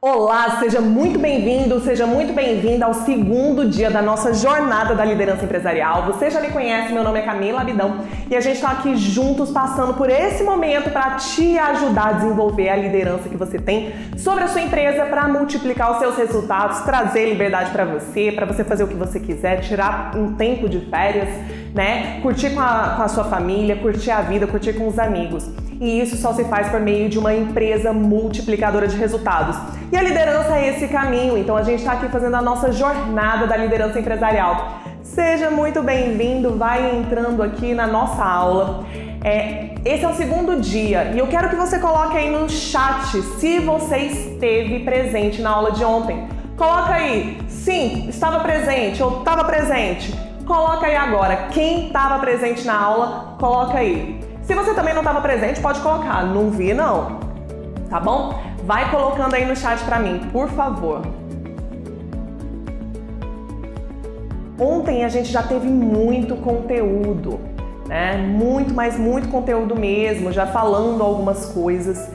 Olá, seja muito bem-vindo, seja muito bem-vinda ao segundo dia da nossa jornada da liderança empresarial. Você já me conhece, meu nome é Camila Abidão e a gente está aqui juntos passando por esse momento para te ajudar a desenvolver a liderança que você tem sobre a sua empresa para multiplicar os seus resultados, trazer liberdade para você fazer o que você quiser, tirar um tempo de férias, né? Curtir com a sua família, curtir a vida, curtir com os amigos. E isso só se faz por meio de uma empresa multiplicadora de resultados. E a liderança é esse caminho, então a gente está aqui fazendo a nossa jornada da liderança empresarial. Seja muito bem-vindo, vai entrando aqui na nossa aula. Esse é o segundo dia e eu quero que você coloque aí no chat se você esteve presente na aula de ontem. Coloca aí, sim, estava presente ou estava presente. Coloca aí agora, quem estava presente na aula, coloca aí. Se você também não estava presente, pode colocar, não vi não, tá bom? Vai colocando aí no chat pra mim, por favor. Ontem a gente já teve muito conteúdo, né? Muito conteúdo mesmo, já falando algumas coisas,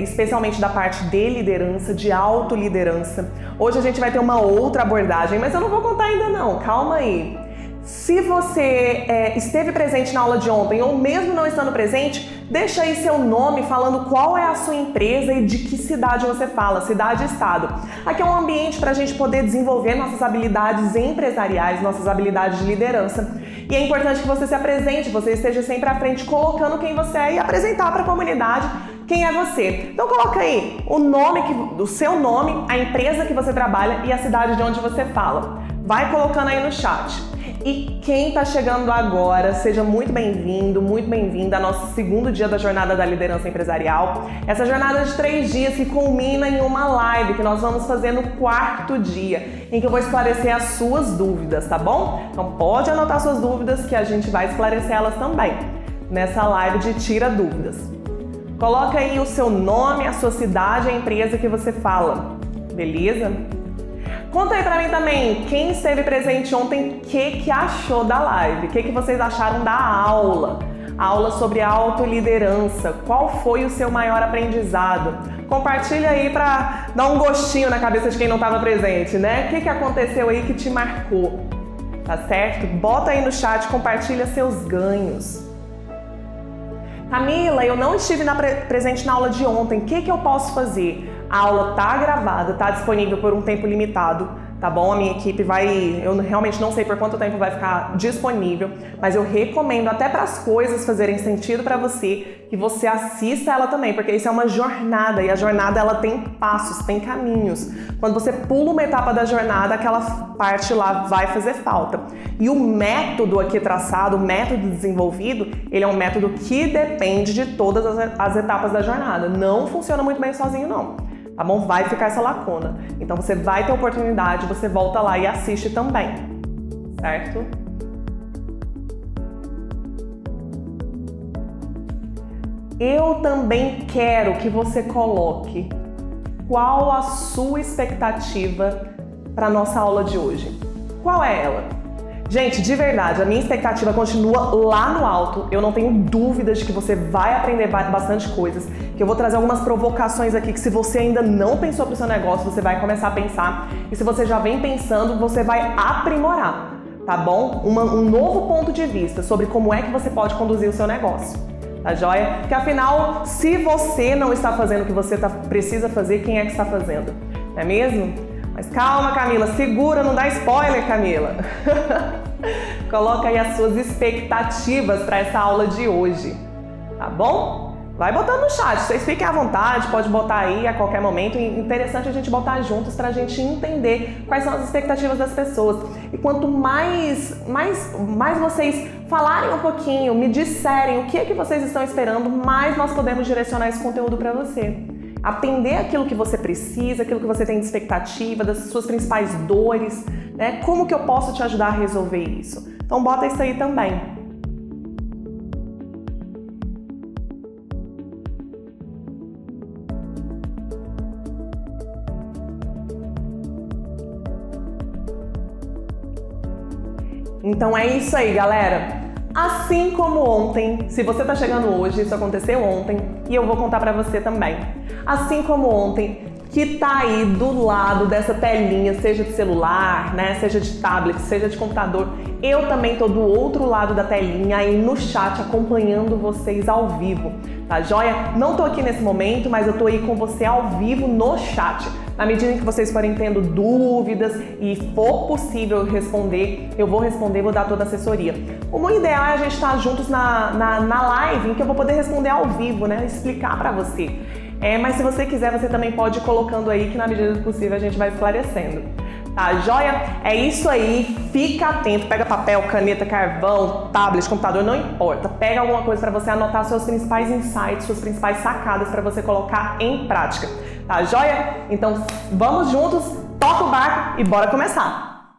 especialmente da parte de liderança, de autoliderança. Hoje a gente vai ter uma outra abordagem, mas eu não vou contar ainda não, calma aí. Se você esteve presente na aula de ontem ou mesmo não estando presente, deixa aí seu nome falando qual é a sua empresa e de que cidade você fala, cidade e estado. Aqui é um ambiente para a gente poder desenvolver nossas habilidades empresariais, nossas habilidades de liderança. E é importante que você se apresente, você esteja sempre à frente colocando quem você é e apresentar para a comunidade quem é você. Então coloca aí o seu nome, a empresa que você trabalha e a cidade de onde você fala. Vai colocando aí no chat. E quem está chegando agora, seja muito bem-vindo, muito bem-vinda ao nosso segundo dia da jornada da liderança empresarial. Essa jornada de 3 dias que culmina em uma live que nós vamos fazer no 4º dia, em que eu vou esclarecer as suas dúvidas, tá bom? Então pode anotar suas dúvidas que a gente vai esclarecer elas também nessa live de Tira Dúvidas. Coloca aí o seu nome, a sua cidade, a empresa que você fala, beleza? Conta aí pra mim também, quem esteve presente ontem, o que achou da live? O que vocês acharam da aula? A aula sobre autoliderança. Qual foi o seu maior aprendizado? Compartilha aí pra dar um gostinho na cabeça de quem não estava presente, né? O que aconteceu aí que te marcou? Tá certo? Bota aí no chat, compartilha seus ganhos. Camila, eu não estive presente na aula de ontem, o que eu posso fazer? A aula tá gravada, tá disponível por um tempo limitado, tá bom? A minha equipe eu realmente não sei por quanto tempo vai ficar disponível, mas eu recomendo até para as coisas fazerem sentido para você, que você assista ela também, porque isso é uma jornada e a jornada ela tem passos, tem caminhos. Quando você pula uma etapa da jornada, aquela parte lá vai fazer falta. E o método aqui traçado, o método desenvolvido, ele é um método que depende de todas as etapas da jornada. Não funciona muito bem sozinho, não. Tá bom? Vai ficar essa lacuna. Então você vai ter oportunidade, você volta lá e assiste também, certo? Eu também quero que você coloque qual a sua expectativa para a nossa aula de hoje. Qual é ela? Gente, de verdade, a minha expectativa continua lá no alto. Eu não tenho dúvidas de que você vai aprender bastante coisas, que eu vou trazer algumas provocações aqui que se você ainda não pensou para o seu negócio, você vai começar a pensar. E se você já vem pensando, você vai aprimorar, tá bom? Um novo ponto de vista sobre como é que você pode conduzir o seu negócio, tá joia? Porque afinal, se você não está fazendo o que você precisa fazer, quem é que está fazendo? Não é mesmo? Mas calma, Camila, segura, não dá spoiler, Camila. Coloca aí as suas expectativas para essa aula de hoje, tá bom? Vai botando no chat, vocês fiquem à vontade, pode botar aí a qualquer momento. Interessante a gente botar juntos para a gente entender quais são as expectativas das pessoas. E quanto mais vocês falarem um pouquinho, me disserem o que é que vocês estão esperando, mais nós podemos direcionar esse conteúdo para você. Atender aquilo que você precisa, aquilo que você tem de expectativa, das suas principais dores, né? Como que eu posso te ajudar a resolver isso? Então bota isso aí também. Então é isso aí, galera. Assim como ontem, se você está chegando hoje, isso aconteceu ontem e eu vou contar para você também. Assim como ontem, que tá aí do lado dessa telinha, seja de celular, né, seja de tablet, seja de computador. Eu também tô do outro lado da telinha aí no chat acompanhando vocês ao vivo, tá joia? Não tô aqui nesse momento, mas eu tô aí com você ao vivo no chat. Na medida em que vocês forem tendo dúvidas e for possível responder, eu vou responder, vou dar toda a assessoria. O ideal é a gente estar juntos na live, em que eu vou poder responder ao vivo, né? Explicar pra você. Mas se você quiser, você também pode ir colocando aí, que na medida do possível a gente vai esclarecendo. Tá joia? É isso aí, fica atento, pega papel, caneta, carvão, tablet, computador, não importa. Pega alguma coisa para você anotar seus principais insights, suas principais sacadas para você colocar em prática. Tá joia? Então vamos juntos, toca o barco e bora começar!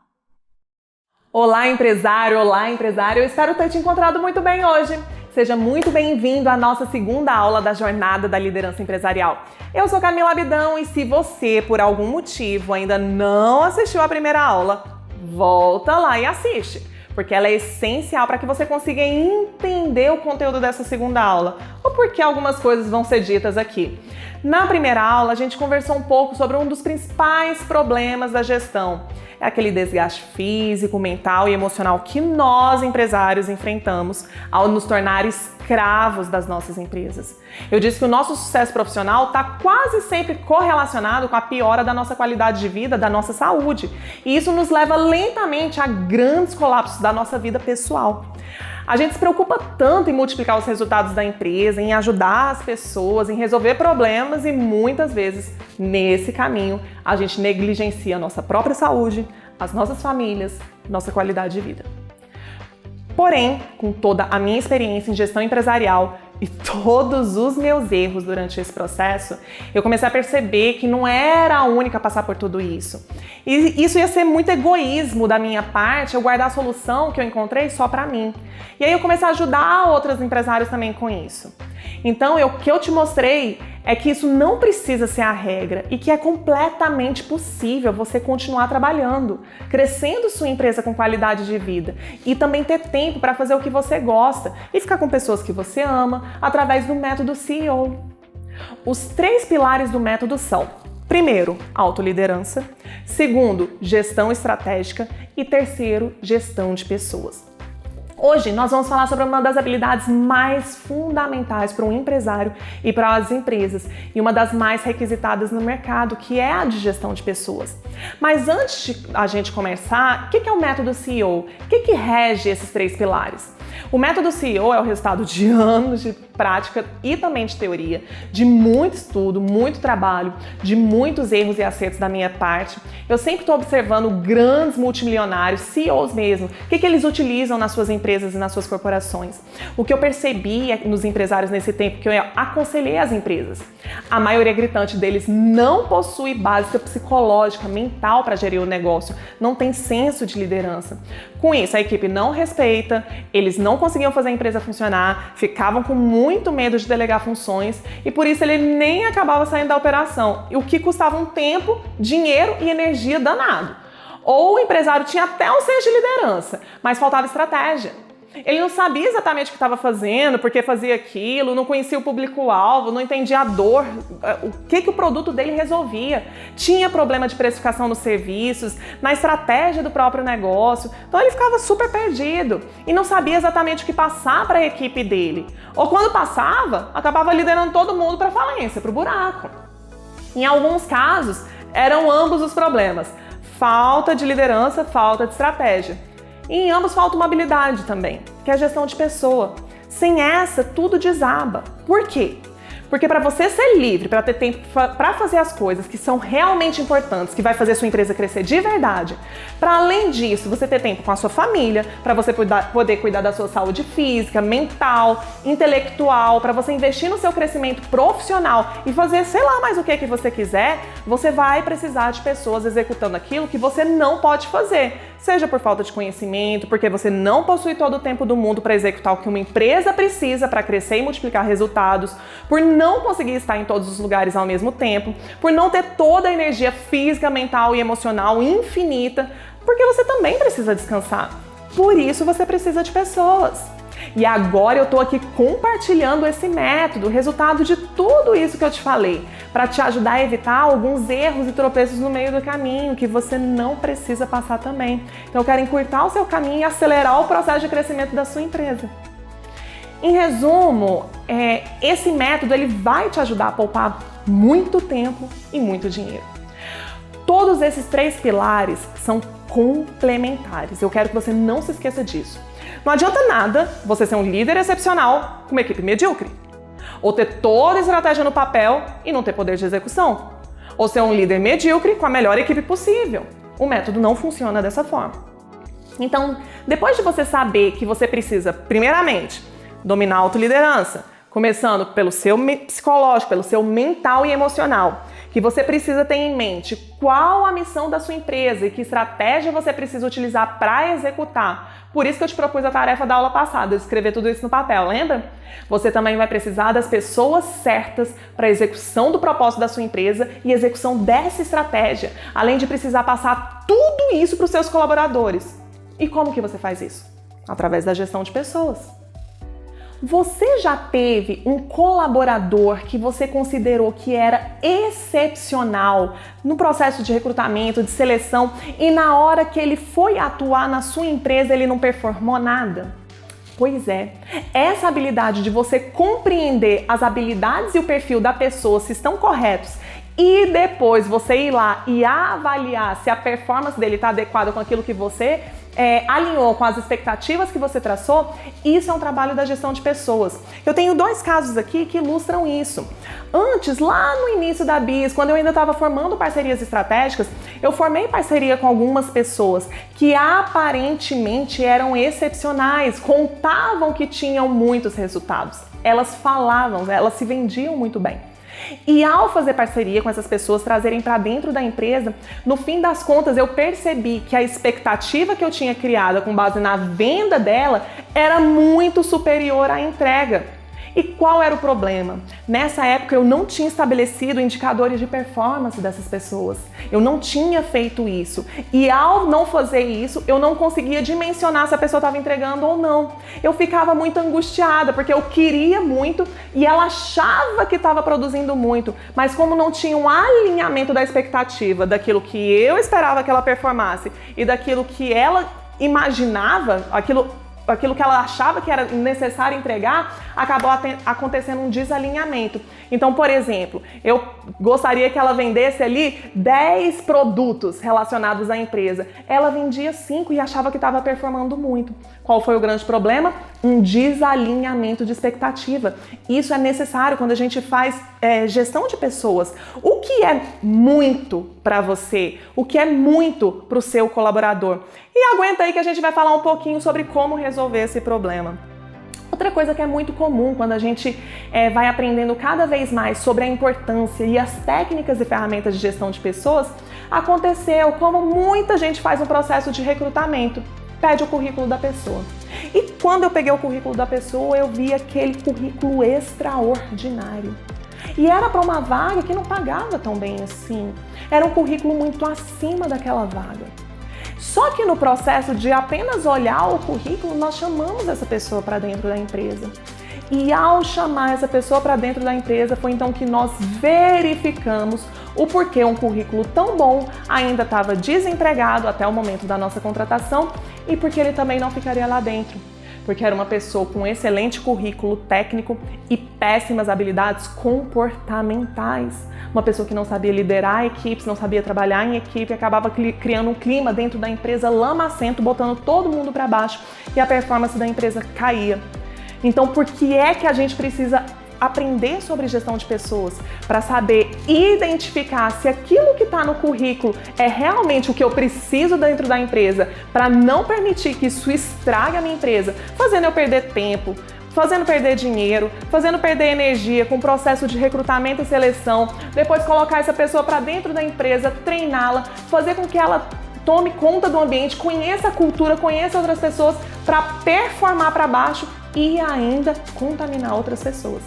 Olá empresário, eu espero ter te encontrado muito bem hoje. Seja muito bem-vindo à nossa segunda aula da Jornada da Liderança Empresarial. Eu sou Camila Abidão e se você, por algum motivo, ainda não assistiu a primeira aula, volta lá e assiste, porque ela é essencial para que você consiga entender o conteúdo dessa segunda aula, ou porque algumas coisas vão ser ditas aqui. Na primeira aula, a gente conversou um pouco sobre um dos principais problemas da gestão. É aquele desgaste físico, mental e emocional que nós, empresários, enfrentamos ao nos tornar escravos das nossas empresas. Eu disse que o nosso sucesso profissional está quase sempre correlacionado com a piora da nossa qualidade de vida, da nossa saúde. E isso nos leva lentamente a grandes colapsos da nossa vida pessoal. A gente se preocupa tanto em multiplicar os resultados da empresa, em ajudar as pessoas, em resolver problemas e muitas vezes, nesse caminho, a gente negligencia a nossa própria saúde, as nossas famílias, nossa qualidade de vida. Porém, com toda a minha experiência em gestão empresarial e todos os meus erros durante esse processo, eu comecei a perceber que não era a única a passar por tudo isso. E isso ia ser muito egoísmo da minha parte, eu guardar a solução que eu encontrei só para mim. E aí eu comecei a ajudar outros empresários também com isso. Então, o que eu te mostrei é que isso não precisa ser a regra e que é completamente possível você continuar trabalhando, crescendo sua empresa com qualidade de vida e também ter tempo para fazer o que você gosta e ficar com pessoas que você ama através do método CEO. Os 3 pilares do método são: primeiro, autoliderança; segundo, gestão estratégica; e terceiro, gestão de pessoas. Hoje nós vamos falar sobre uma das habilidades mais fundamentais para um empresário e para as empresas e uma das mais requisitadas no mercado, que é a de gestão de pessoas. Mas antes de a gente começar, o que é o método CEO? O que rege esses 3 pilares? O método CEO é o resultado de anos de prática e também de teoria, de muito estudo, muito trabalho, de muitos erros e acertos da minha parte. Eu sempre estou observando grandes multimilionários, CEOs mesmo, o que eles utilizam nas suas empresas e nas suas corporações. O que eu percebi nos empresários nesse tempo que eu aconselhei as empresas, a maioria gritante deles não possui básica psicológica, mental para gerir o negócio, não tem senso de liderança. Com isso, a equipe não respeita, eles não conseguiam fazer a empresa funcionar, ficavam com muito medo de delegar funções e por isso ele nem acabava saindo da operação, o que custava um tempo, dinheiro e energia danado. Ou o empresário tinha até um senso de liderança, mas faltava estratégia. Ele não sabia exatamente o que estava fazendo, por que fazia aquilo, não conhecia o público-alvo, não entendia a dor, o que o produto dele resolvia. Tinha problema de precificação nos serviços, na estratégia do próprio negócio. Então ele ficava super perdido e não sabia exatamente o que passar para a equipe dele. Ou quando passava, acabava liderando todo mundo para a falência, para o buraco. Em alguns casos, eram ambos os problemas. Falta de liderança, falta de estratégia. E em ambos falta uma habilidade também, que é a gestão de pessoa. Sem essa, tudo desaba. Por quê? Porque para você ser livre, para ter tempo para fazer as coisas que são realmente importantes, que vai fazer sua empresa crescer de verdade, para além disso, você ter tempo com a sua família, para você poder cuidar da sua saúde física, mental, intelectual, para você investir no seu crescimento profissional e fazer, sei lá, mais o que você quiser, você vai precisar de pessoas executando aquilo que você não pode fazer. Seja por falta de conhecimento, porque você não possui todo o tempo do mundo para executar o que uma empresa precisa para crescer e multiplicar resultados, por não conseguir estar em todos os lugares ao mesmo tempo, por não ter toda a energia física, mental e emocional infinita, porque você também precisa descansar. Por isso você precisa de pessoas. E agora eu tô aqui compartilhando esse método, o resultado de tudo isso que eu te falei, para te ajudar a evitar alguns erros e tropeços no meio do caminho que você não precisa passar também. Então eu quero encurtar o seu caminho e acelerar o processo de crescimento da sua empresa. Em resumo, esse método ele vai te ajudar a poupar muito tempo e muito dinheiro. Todos esses 3 pilares são complementares. Eu quero que você não se esqueça disso. Não adianta nada você ser um líder excepcional com uma equipe medíocre. Ou ter toda a estratégia no papel e não ter poder de execução. Ou ser um líder medíocre com a melhor equipe possível. O método não funciona dessa forma. Então, depois de você saber que você precisa, primeiramente, dominar a autoliderança, começando pelo seu psicológico, pelo seu mental e emocional, que você precisa ter em mente qual a missão da sua empresa e que estratégia você precisa utilizar para executar. Por isso que eu te propus a tarefa da aula passada, de escrever tudo isso no papel, lembra? Você também vai precisar das pessoas certas para a execução do propósito da sua empresa e execução dessa estratégia, além de precisar passar tudo isso para os seus colaboradores. E como que você faz isso? Através da gestão de pessoas. Você já teve um colaborador que você considerou que era excepcional no processo de recrutamento, de seleção, e na hora que ele foi atuar na sua empresa ele não performou nada? Pois é, essa habilidade de você compreender as habilidades e o perfil da pessoa, se estão corretos, e depois você ir lá e avaliar se a performance dele está adequada com aquilo que você alinhou com as expectativas que você traçou, isso é um trabalho da gestão de pessoas. Eu tenho 2 casos aqui que ilustram isso. Antes, lá no início da BIS, quando eu ainda estava formando parcerias estratégicas, eu formei parceria com algumas pessoas que aparentemente eram excepcionais, contavam que tinham muitos resultados. Elas falavam, elas se vendiam muito bem. E ao fazer parceria com essas pessoas, trazerem para dentro da empresa, no fim das contas eu percebi que a expectativa que eu tinha criada com base na venda dela era muito superior à entrega. E qual era o problema? Nessa época eu não tinha estabelecido indicadores de performance dessas pessoas. Eu não tinha feito isso. E ao não fazer isso, eu não conseguia dimensionar se a pessoa estava entregando ou não. Eu ficava muito angustiada, porque eu queria muito e ela achava que estava produzindo muito. Mas como não tinha um alinhamento da expectativa daquilo que eu esperava que ela performasse e daquilo que ela imaginava, aquilo que ela achava que era necessário entregar, acabou acontecendo um desalinhamento. Então, por exemplo, eu gostaria que ela vendesse ali 10 produtos relacionados à empresa. Ela vendia 5 e achava que estava performando muito. Qual foi o grande problema? Um desalinhamento de expectativa. Isso é necessário quando a gente faz gestão de pessoas. O que é muito para você? O que é muito para o seu colaborador? E aguenta aí que a gente vai falar um pouquinho sobre como resolver esse problema. Outra coisa que é muito comum quando a gente vai aprendendo cada vez mais sobre a importância e as técnicas e ferramentas de gestão de pessoas, aconteceu como muita gente faz no processo de recrutamento. Pede o currículo da pessoa. E quando eu peguei o currículo da pessoa, eu vi aquele currículo extraordinário. E era para uma vaga que não pagava tão bem assim. Era um currículo muito acima daquela vaga. Só que no processo de apenas olhar o currículo, nós chamamos essa pessoa para dentro da empresa. E ao chamar essa pessoa para dentro da empresa, foi então que nós verificamos o porquê um currículo tão bom ainda estava desempregado até o momento da nossa contratação e porque ele também não ficaria lá dentro. Porque era uma pessoa com excelente currículo técnico e péssimas habilidades comportamentais. Uma pessoa que não sabia liderar equipes, não sabia trabalhar em equipe, acabava criando um clima dentro da empresa lamacento, botando todo mundo para baixo e a performance da empresa caía. Então, por que é que a gente precisa aprender sobre gestão de pessoas? Para saber identificar se aquilo que está no currículo é realmente o que eu preciso dentro da empresa, para não permitir que isso estrague a minha empresa, fazendo eu perder tempo, fazendo perder dinheiro, fazendo perder energia com o processo de recrutamento e seleção, depois colocar essa pessoa para dentro da empresa, treiná-la, fazer com que ela tome conta do ambiente, conheça a cultura, conheça outras pessoas para performar para baixo e ainda contaminar outras pessoas.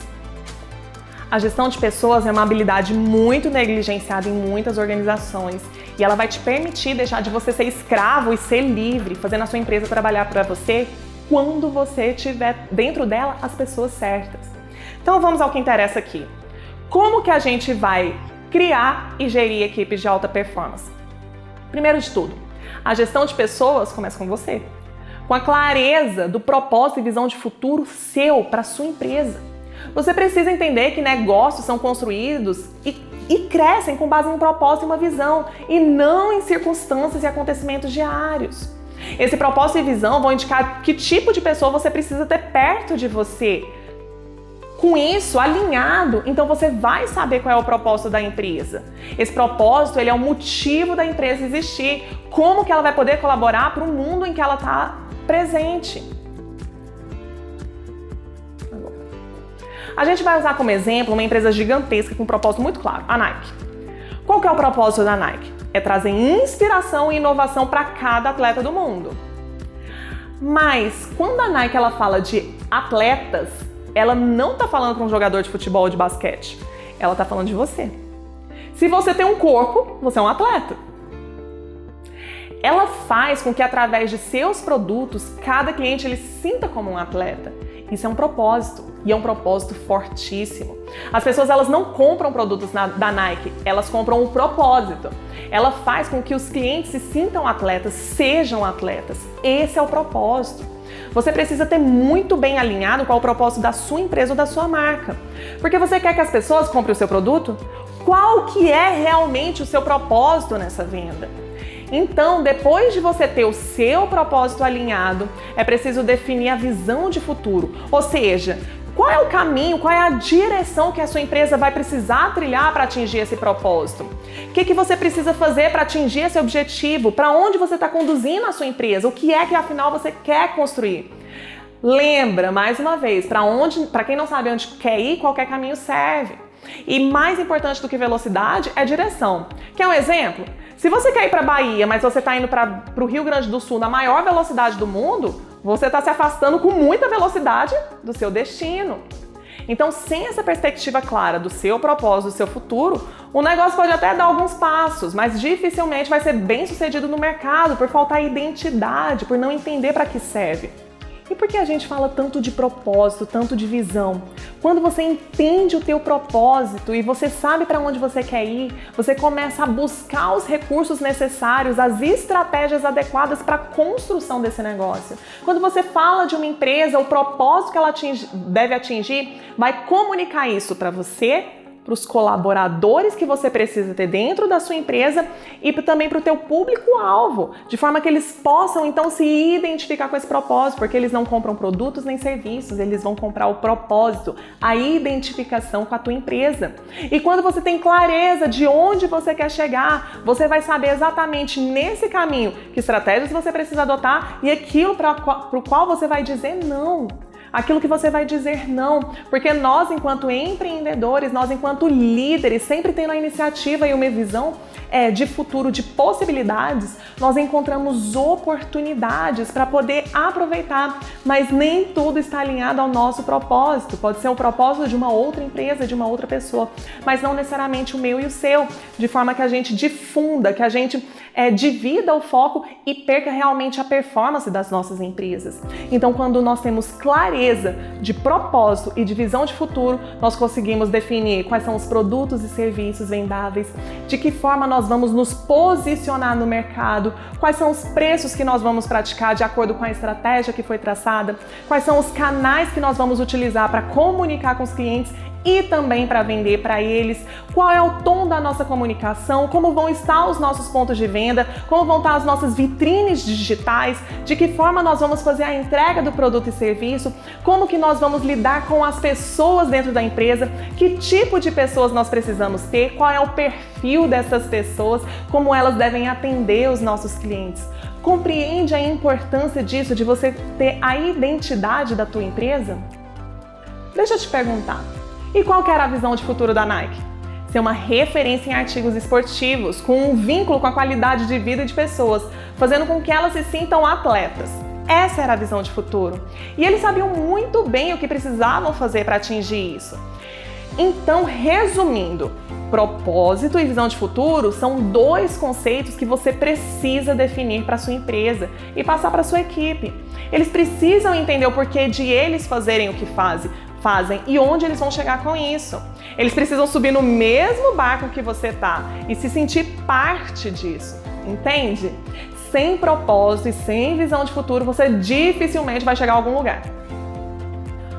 A gestão de pessoas é uma habilidade muito negligenciada em muitas organizações e ela vai te permitir deixar de você ser escravo e ser livre, fazendo a sua empresa trabalhar para você quando você tiver dentro dela as pessoas certas. Então vamos ao que interessa aqui. Como que a gente vai criar e gerir equipes de alta performance? Primeiro de tudo, a gestão de pessoas começa com você, com a clareza do propósito e visão de futuro seu para a sua empresa. Você precisa entender que negócios são construídos e crescem com base em um propósito e uma visão, e não em circunstâncias e acontecimentos diários. Esse propósito e visão vão indicar que tipo de pessoa você precisa ter perto de você. Com isso alinhado, então você vai saber qual é o propósito da empresa. Esse propósito, ele é o motivo da empresa existir, como que ela vai poder colaborar para o mundo em que ela está presente. A gente vai usar como exemplo uma empresa gigantesca com um propósito muito claro, a Nike. Qual que é o propósito da Nike? É trazer inspiração e inovação para cada atleta do mundo. Mas quando a Nike ela fala de atletas, ela não está falando para um jogador de futebol ou de basquete. Ela está falando de você. Se você tem um corpo, você é um atleta. Ela faz com que através de seus produtos, cada cliente ele se sinta como um atleta. Isso é um propósito, e é um propósito fortíssimo. As pessoas elas não compram produtos da Nike, elas compram um propósito. Ela faz com que os clientes se sintam atletas, sejam atletas. Esse é o propósito. Você precisa ter muito bem alinhado qual é o propósito da sua empresa ou da sua marca. Porque você quer que as pessoas comprem o seu produto? Qual que é realmente o seu propósito nessa venda? Então, depois de você ter o seu propósito alinhado, é preciso definir a visão de futuro. Ou seja, qual é o caminho, qual é a direção que a sua empresa vai precisar trilhar para atingir esse propósito? O que você precisa fazer para atingir esse objetivo? Para onde você está conduzindo a sua empresa? O que é que afinal você quer construir? Lembra, mais uma vez, para quem não sabe onde quer ir, qualquer caminho serve. E mais importante do que velocidade é direção. Quer um exemplo? Se você quer ir para a Bahia, mas você está indo para o Rio Grande do Sul na maior velocidade do mundo, você está se afastando com muita velocidade do seu destino. Então, sem essa perspectiva clara do seu propósito, do seu futuro, o negócio pode até dar alguns passos, mas dificilmente vai ser bem sucedido no mercado por faltar identidade, por não entender para que serve. E por que a gente fala tanto de propósito, tanto de visão? Quando você entende o teu propósito e você sabe para onde você quer ir, você começa a buscar os recursos necessários, as estratégias adequadas para a construção desse negócio. Quando você fala de uma empresa, o propósito que ela deve atingir, vai comunicar isso para você, para os colaboradores que você precisa ter dentro da sua empresa e também para o teu público-alvo, de forma que eles possam então se identificar com esse propósito, porque eles não compram produtos nem serviços, eles vão comprar o propósito, a identificação com a tua empresa. E quando você tem clareza de onde você quer chegar, você vai saber exatamente nesse caminho que estratégias você precisa adotar e aquilo para o qual você vai dizer não. Aquilo que você vai dizer não, porque nós enquanto empreendedores, nós enquanto líderes, sempre tendo a iniciativa e uma visão de futuro, de possibilidades, nós encontramos oportunidades para poder aproveitar, mas nem tudo está alinhado ao nosso propósito. Pode ser o propósito de uma outra empresa, de uma outra pessoa, mas não necessariamente o meu e o seu, de forma que a gente difunda, que a gente divida o foco e perca realmente a performance das nossas empresas. Então, quando nós temos clareza de propósito e de visão de futuro, nós conseguimos definir quais são os produtos e serviços vendáveis, de que forma nós vamos nos posicionar no mercado, quais são os preços que nós vamos praticar de acordo com a estratégia que foi traçada, quais são os canais que nós vamos utilizar para comunicar com os clientes e também para vender para eles, qual é o tom da nossa comunicação, como vão estar os nossos pontos de venda, como vão estar as nossas vitrines digitais, de que forma nós vamos fazer a entrega do produto e serviço, como que nós vamos lidar com as pessoas dentro da empresa, que tipo de pessoas nós precisamos ter, qual é o perfil dessas pessoas, como elas devem atender os nossos clientes. Compreende a importância disso, de você ter a identidade da tua empresa? Deixa eu te perguntar. E qual que era a visão de futuro da Nike? Ser uma referência em artigos esportivos, com um vínculo com a qualidade de vida de pessoas, fazendo com que elas se sintam atletas. Essa era a visão de futuro. E eles sabiam muito bem o que precisavam fazer para atingir isso. Então, resumindo, Propósito e visão de futuro são dois conceitos que você precisa definir para sua empresa e passar para sua equipe. Eles precisam entender o porquê de eles fazerem o que fazem e onde eles vão chegar com isso. Eles precisam subir no mesmo barco que você tá e se sentir parte disso, entende? Sem propósito e sem visão de futuro, você dificilmente vai chegar a algum lugar.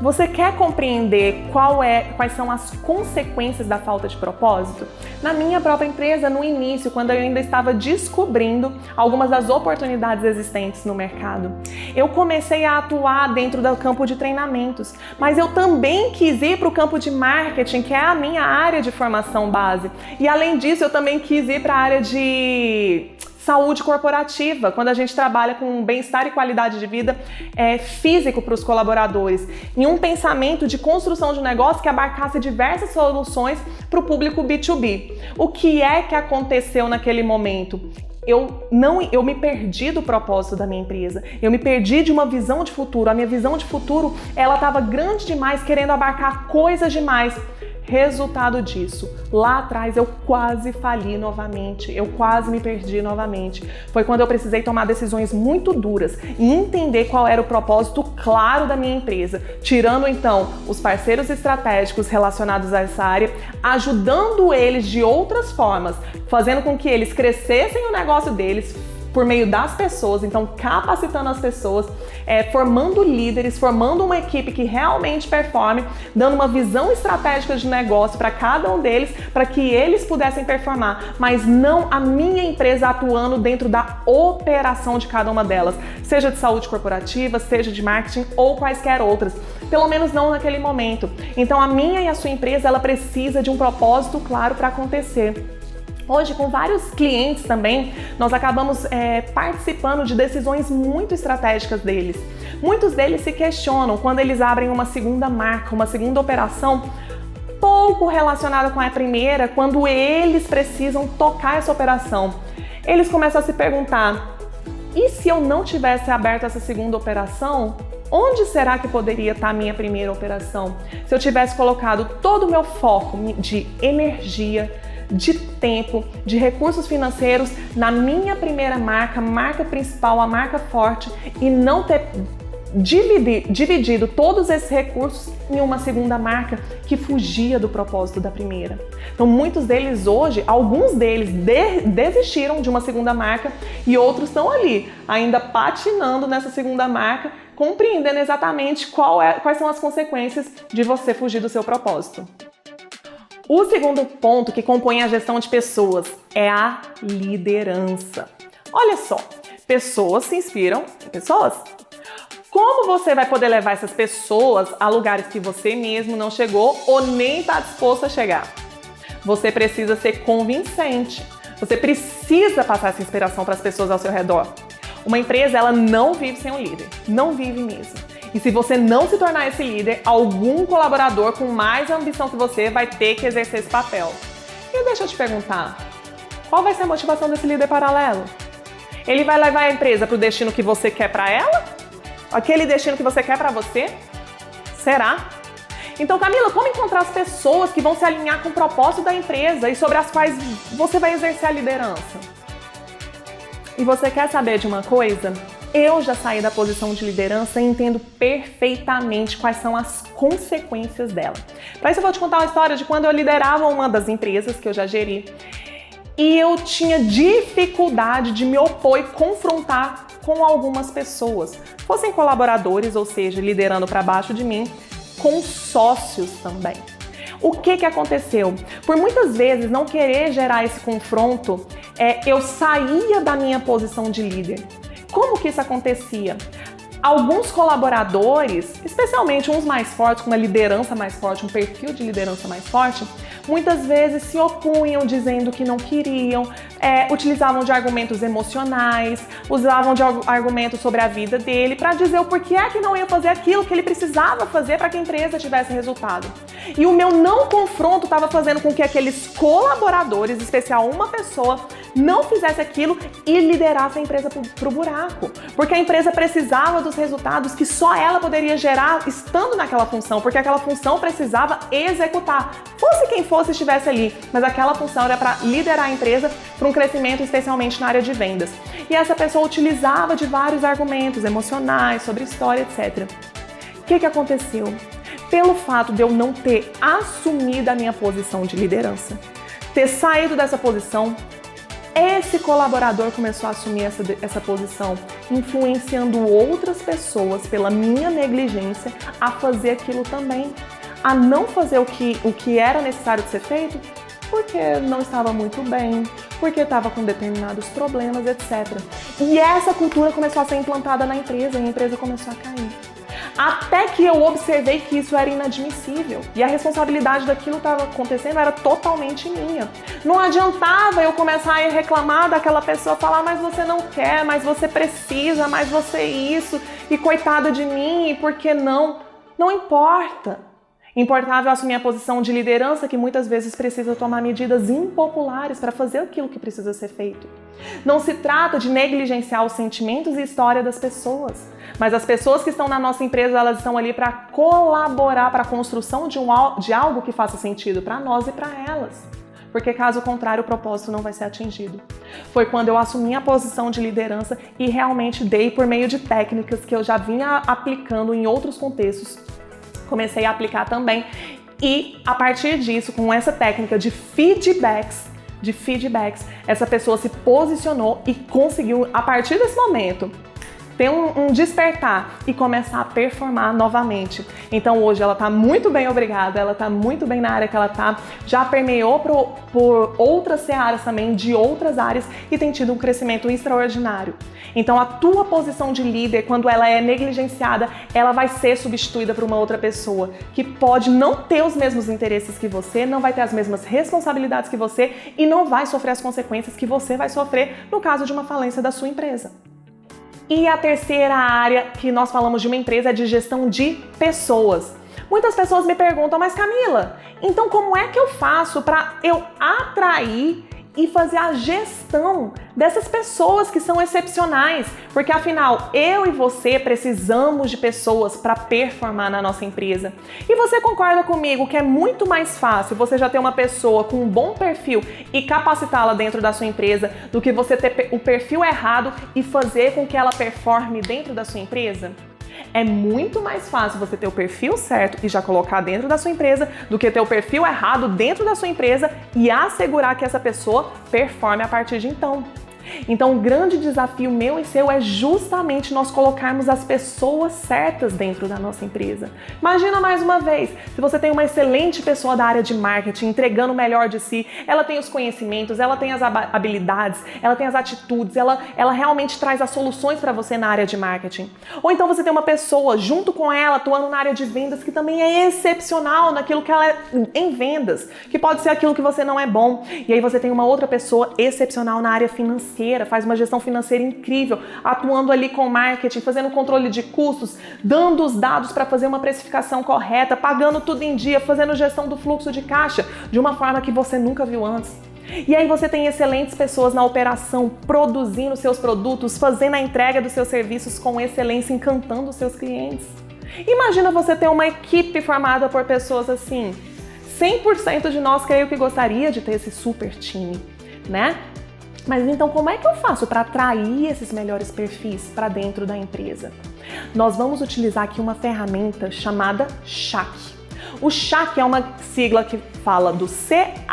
Você quer compreender quais são as consequências da falta de propósito? Na minha própria empresa, no início, quando eu ainda estava descobrindo algumas das oportunidades existentes no mercado, eu comecei a atuar dentro do campo de treinamentos, mas eu também quis ir para o campo de marketing, que é a minha área de formação base. E além disso, eu também quis ir para a área de saúde corporativa, quando a gente trabalha com bem-estar e qualidade de vida físico para os colaboradores, em um pensamento de construção de um negócio que abarcasse diversas soluções para o público B2B. O que é que aconteceu naquele momento? Eu me perdi do propósito da minha empresa, eu me perdi de uma visão de futuro. A minha visão de futuro, ela estava grande demais, querendo abarcar coisas demais. Resultado disso, lá atrás eu quase fali novamente, eu quase me perdi novamente. Foi quando eu precisei tomar decisões muito duras e entender qual era o propósito claro da minha empresa, tirando então os parceiros estratégicos relacionados a essa área, ajudando eles de outras formas, fazendo com que eles crescessem o negócio deles por meio das pessoas, então capacitando as pessoas, formando líderes, formando uma equipe que realmente performe, dando uma visão estratégica de negócio para cada um deles, para que eles pudessem performar, mas não a minha empresa atuando dentro da operação de cada uma delas, seja de saúde corporativa, seja de marketing ou quaisquer outras, pelo menos não naquele momento. Então a minha e a sua empresa, ela precisa de um propósito claro para acontecer. Hoje, com vários clientes também, nós acabamos participando de decisões muito estratégicas deles. Muitos deles se questionam quando eles abrem uma segunda marca, uma segunda operação, pouco relacionada com a primeira, quando eles precisam tocar essa operação. Eles começam a se perguntar, e se eu não tivesse aberto essa segunda operação, onde será que poderia estar a minha primeira operação? Se eu tivesse colocado todo o meu foco de energia, de tempo, de recursos financeiros na minha primeira marca principal, a marca forte, e não ter dividido todos esses recursos em uma segunda marca que fugia do propósito da primeira. Então muitos deles hoje, alguns deles desistiram de uma segunda marca e outros estão ali, ainda patinando nessa segunda marca, compreendendo exatamente quais são as consequências de você fugir do seu propósito. O segundo ponto que compõe a gestão de pessoas é a liderança. Olha só, pessoas se inspiram em pessoas. Como você vai poder levar essas pessoas a lugares que você mesmo não chegou ou nem está disposto a chegar? Você precisa ser convincente. Você precisa passar essa inspiração para as pessoas ao seu redor. Uma empresa, ela não vive sem um líder. Não vive mesmo. E se você não se tornar esse líder, algum colaborador com mais ambição que você vai ter que exercer esse papel. E deixa eu te perguntar, qual vai ser a motivação desse líder paralelo? Ele vai levar a empresa para o destino que você quer para ela? Aquele destino que você quer para você? Será? Então, Camila, como encontrar as pessoas que vão se alinhar com o propósito da empresa e sobre as quais você vai exercer a liderança? E você quer saber de uma coisa? Eu já saí da posição de liderança e entendo perfeitamente quais são as consequências dela. Para isso eu vou te contar uma história de quando eu liderava uma das empresas que eu já geri e eu tinha dificuldade de me opor e confrontar com algumas pessoas, fossem colaboradores, ou seja, liderando para baixo de mim, com sócios também. O que aconteceu? Por muitas vezes não querer gerar esse confronto, eu saía da minha posição de líder. Como que isso acontecia? Alguns colaboradores, especialmente uns mais fortes, com uma liderança mais forte, um perfil de liderança mais forte, muitas vezes se opunham dizendo que não queriam, utilizavam de argumentos emocionais, usavam de argumentos sobre a vida dele para dizer o porquê é que não ia fazer aquilo que ele precisava fazer para que a empresa tivesse resultado. E o meu não confronto estava fazendo com que aqueles colaboradores, em especial uma pessoa, não fizesse aquilo e liderasse a empresa pro buraco. Porque a empresa precisava dos resultados que só ela poderia gerar estando naquela função, porque aquela função precisava executar. Fosse quem fosse, estivesse ali, mas aquela função era para liderar a empresa para um crescimento, especialmente na área de vendas. E essa pessoa utilizava de vários argumentos emocionais, sobre história, etc. O que aconteceu? Pelo fato de eu não ter assumido a minha posição de liderança, ter saído dessa posição, esse colaborador começou a assumir essa posição, influenciando outras pessoas pela minha negligência a fazer aquilo também, a não fazer o que era necessário de ser feito, porque não estava muito bem, porque estava com determinados problemas, etc. E essa cultura começou a ser implantada na empresa e a empresa começou a cair. Até que eu observei que isso era inadmissível e a responsabilidade daquilo que estava acontecendo era totalmente minha. Não adiantava eu começar a reclamar daquela pessoa, falar, mas você não quer, mas você precisa, mas você isso, e coitada de mim, e por que não? Não importa. Importava eu assumir a posição de liderança que muitas vezes precisa tomar medidas impopulares para fazer aquilo que precisa ser feito. Não se trata de negligenciar os sentimentos e história das pessoas, mas as pessoas que estão na nossa empresa, elas estão ali para colaborar para a construção de algo que faça sentido para nós e para elas. Porque caso contrário, o propósito não vai ser atingido. Foi quando eu assumi a posição de liderança e realmente dei por meio de técnicas que eu já vinha aplicando em outros contextos. Comecei a aplicar também e a partir disso, com essa técnica de feedbacks, essa pessoa se posicionou e conseguiu, a partir desse momento, ter um despertar e começar a performar novamente. Então hoje ela está muito bem, obrigada, ela está muito bem na área que ela está, já permeou por outras searas também, de outras áreas e tem tido um crescimento extraordinário. Então a tua posição de líder, quando ela é negligenciada, ela vai ser substituída por uma outra pessoa que pode não ter os mesmos interesses que você, não vai ter as mesmas responsabilidades que você e não vai sofrer as consequências que você vai sofrer no caso de uma falência da sua empresa. E a terceira área que nós falamos de uma empresa é de gestão de pessoas. Muitas pessoas me perguntam, mas Camila, então como é que eu faço para eu atrair e fazer a gestão dessas pessoas que são excepcionais? Porque afinal, eu e você precisamos de pessoas para performar na nossa empresa. E você concorda comigo que é muito mais fácil você já ter uma pessoa com um bom perfil e capacitá-la dentro da sua empresa do que você ter o perfil errado e fazer com que ela performe dentro da sua empresa? É muito mais fácil você ter o perfil certo e já colocar dentro da sua empresa do que ter o perfil errado dentro da sua empresa e assegurar que essa pessoa performe a partir de então. Então, o grande desafio meu e seu é justamente nós colocarmos as pessoas certas dentro da nossa empresa. Imagina mais uma vez, se você tem uma excelente pessoa da área de marketing entregando o melhor de si, ela tem os conhecimentos, ela tem as habilidades, ela tem as atitudes, ela realmente traz as soluções para você na área de marketing. Ou então você tem uma pessoa junto com ela atuando na área de vendas que também é excepcional naquilo que ela é em vendas, que pode ser aquilo que você não é bom. E aí você tem uma outra pessoa excepcional na área financeira, faz uma gestão financeira incrível, atuando ali com marketing, fazendo controle de custos, dando os dados para fazer uma precificação correta, pagando tudo em dia, fazendo gestão do fluxo de caixa de uma forma que você nunca viu antes. E aí você tem excelentes pessoas na operação, produzindo seus produtos, fazendo a entrega dos seus serviços com excelência, encantando os seus clientes. Imagina você ter uma equipe formada por pessoas assim. 100% de nós creio que gostaria de ter esse super time, né? Mas então como é que eu faço para atrair esses melhores perfis para dentro da empresa? Nós vamos utilizar aqui uma ferramenta chamada CHAC. O CHAC é uma sigla que fala do CHAC.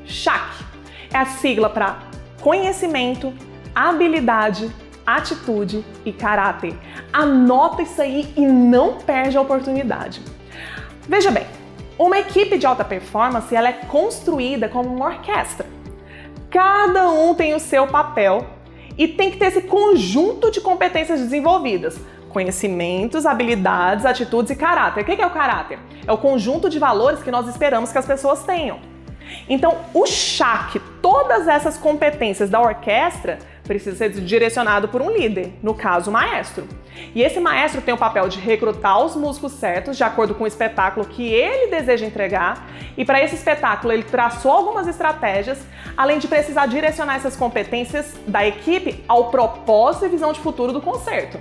CHAC é a sigla para conhecimento, habilidade, atitude e caráter. Anota isso aí e não perde a oportunidade. Veja bem, uma equipe de alta performance ela é construída como uma orquestra. Cada um tem o seu papel e tem que ter esse conjunto de competências desenvolvidas. Conhecimentos, habilidades, atitudes e caráter. O que é o caráter? É o conjunto de valores que nós esperamos que as pessoas tenham. Então, o CHAC, todas essas competências da orquestra, precisa ser direcionado por um líder, no caso o maestro. E esse maestro tem o papel de recrutar os músicos certos de acordo com o espetáculo que ele deseja entregar, e para esse espetáculo ele traçou algumas estratégias, além de precisar direcionar essas competências da equipe ao propósito e visão de futuro do concerto.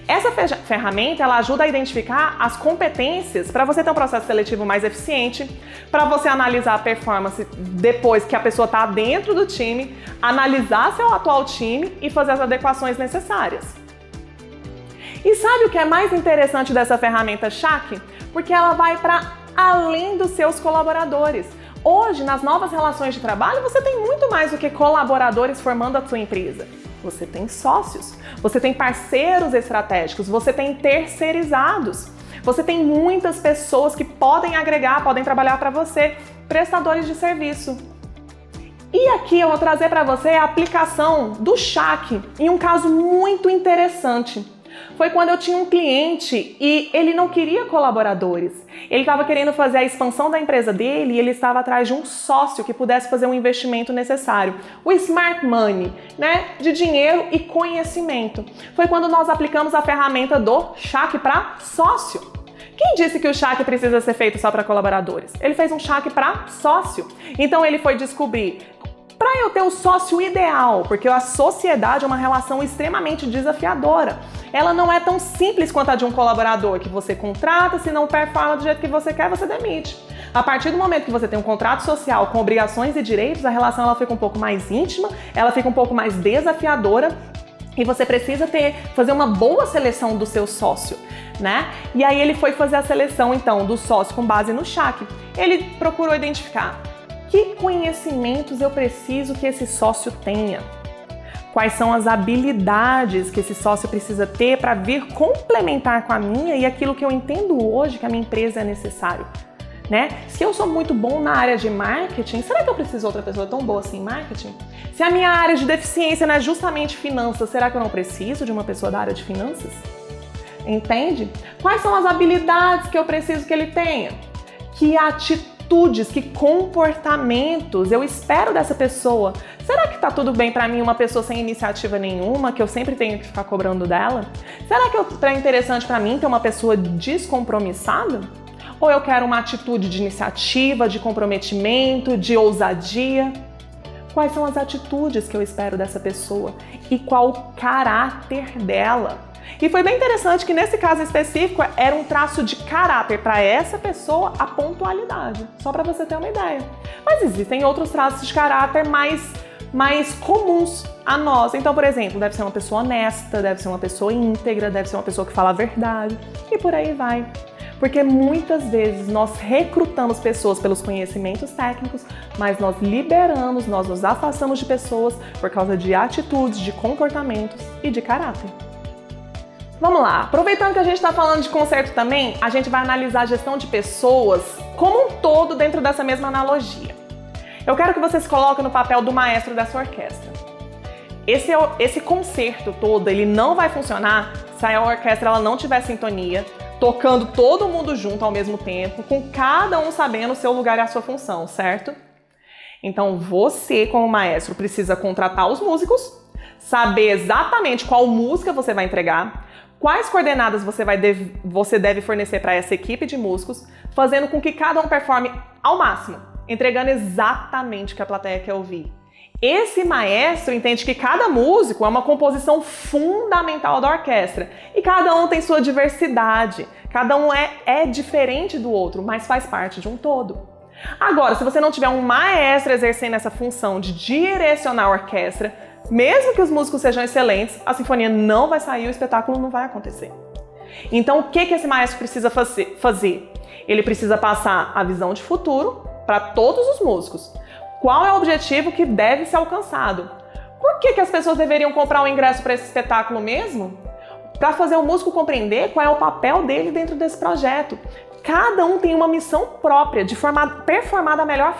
Essa ferramenta ela ajuda a identificar as competências para você ter um processo seletivo mais eficiente, para você analisar a performance depois que a pessoa está dentro do time, analisar seu atual time e fazer as adequações necessárias. E sabe o que é mais interessante dessa ferramenta SHAK? Porque ela vai para além dos seus colaboradores. Hoje, nas novas relações de trabalho, você tem muito mais do que colaboradores formando a sua empresa. Você tem sócios, você tem parceiros estratégicos, você tem terceirizados, você tem muitas pessoas que podem agregar, podem trabalhar para você, prestadores de serviço. E aqui eu vou trazer para você a aplicação do SHAK em um caso muito interessante. Foi quando eu tinha um cliente e ele não queria colaboradores. Ele estava querendo fazer a expansão da empresa dele e ele estava atrás de um sócio que pudesse fazer um investimento necessário. O Smart Money, né? De dinheiro e conhecimento. Foi quando nós aplicamos a ferramenta do SHAK para sócio. Quem disse que o SHAK precisa ser feito só para colaboradores? Ele fez um SHAK para sócio. Então ele foi descobrir, para eu ter o sócio ideal, porque a sociedade é uma relação extremamente desafiadora. Ela não é tão simples quanto a de um colaborador que você contrata, se não performa do jeito que você quer, você demite. A partir do momento que você tem um contrato social com obrigações e direitos, a relação ela fica um pouco mais íntima, ela fica um pouco mais desafiadora e você precisa fazer uma boa seleção do seu sócio, né? E aí ele foi fazer a seleção, então, do sócio com base no SHAK. Ele procurou identificar que conhecimentos eu preciso que esse sócio tenha. Quais são as habilidades que esse sócio precisa ter para vir complementar com a minha e aquilo que eu entendo hoje que a minha empresa é necessário, né? Se eu sou muito bom na área de marketing, será que eu preciso de outra pessoa tão boa assim em marketing? Se a minha área de deficiência não é justamente finanças, será que eu não preciso de uma pessoa da área de finanças? Entende? Quais são as habilidades que eu preciso que ele tenha? Que atitudes, que comportamentos eu espero dessa pessoa? Será que tá tudo bem pra mim uma pessoa sem iniciativa nenhuma, que eu sempre tenho que ficar cobrando dela? Será que é interessante pra mim ter uma pessoa descompromissada? Ou eu quero uma atitude de iniciativa, de comprometimento, de ousadia? Quais são as atitudes que eu espero dessa pessoa? E qual o caráter dela? E foi bem interessante que nesse caso específico era um traço de caráter para essa pessoa a pontualidade, só para você ter uma ideia. Mas existem outros traços de caráter mais comuns a nós. Então, por exemplo, deve ser uma pessoa honesta, deve ser uma pessoa íntegra, deve ser uma pessoa que fala a verdade e por aí vai. Porque muitas vezes nós recrutamos pessoas pelos conhecimentos técnicos, mas nós liberamos, nós nos afastamos de pessoas por causa de atitudes, de comportamentos e de caráter. Vamos lá, aproveitando que a gente está falando de concerto também, a gente vai analisar a gestão de pessoas como um todo dentro dessa mesma analogia. Eu quero que você se coloque no papel do maestro dessa orquestra. Esse concerto todo, ele não vai funcionar se a orquestra ela não tiver sintonia, tocando todo mundo junto ao mesmo tempo, com cada um sabendo o seu lugar e a sua função, certo? Então você, como maestro, precisa contratar os músicos, saber exatamente qual música você vai entregar, quais coordenadas você deve fornecer para essa equipe de músicos, fazendo com que cada um performe ao máximo, entregando exatamente o que a plateia quer ouvir. Esse maestro entende que cada músico é uma composição fundamental da orquestra e cada um tem sua diversidade, cada um é diferente do outro, mas faz parte de um todo. Agora, se você não tiver um maestro exercendo essa função de direcionar a orquestra, mesmo que os músicos sejam excelentes, a sinfonia não vai sair e o espetáculo não vai acontecer. Então, o que esse maestro precisa fazer? Ele precisa passar a visão de futuro para todos os músicos. Qual é o objetivo que deve ser alcançado? Por que as pessoas deveriam comprar um ingresso para esse espetáculo mesmo? Para fazer o músico compreender qual é o papel dele dentro desse projeto. Cada um tem uma missão própria de performar da melhor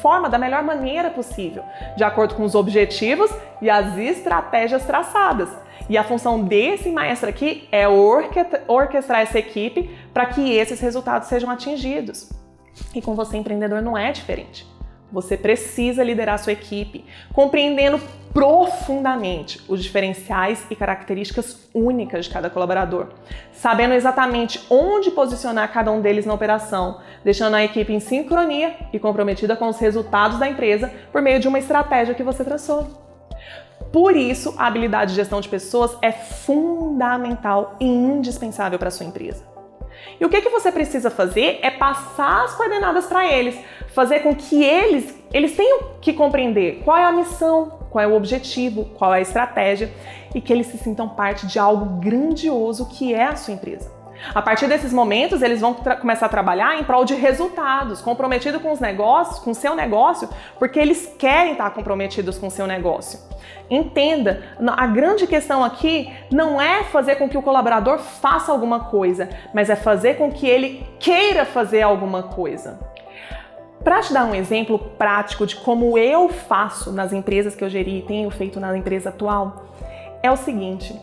forma, da melhor maneira possível, de acordo com os objetivos e as estratégias traçadas. E a função desse maestro aqui é orquestrar essa equipe para que esses resultados sejam atingidos. E com você, empreendedor, não é diferente. Você precisa liderar sua equipe, compreendendo profundamente os diferenciais e características únicas de cada colaborador, sabendo exatamente onde posicionar cada um deles na operação, deixando a equipe em sincronia e comprometida com os resultados da empresa por meio de uma estratégia que você traçou. Por isso, a habilidade de gestão de pessoas é fundamental e indispensável para a sua empresa. E o que você precisa fazer é passar as coordenadas para eles, fazer com que eles tenham que compreender qual é a missão, qual é o objetivo, qual é a estratégia e que eles se sintam parte de algo grandioso que é a sua empresa. A partir desses momentos, eles vão começar a trabalhar em prol de resultados, comprometidos com os negócios, com o seu negócio, porque eles querem estar comprometidos com o seu negócio. Entenda, a grande questão aqui não é fazer com que o colaborador faça alguma coisa, mas é fazer com que ele queira fazer alguma coisa. Para te dar um exemplo prático de como eu faço nas empresas que eu geri e tenho feito na empresa atual, é o seguinte: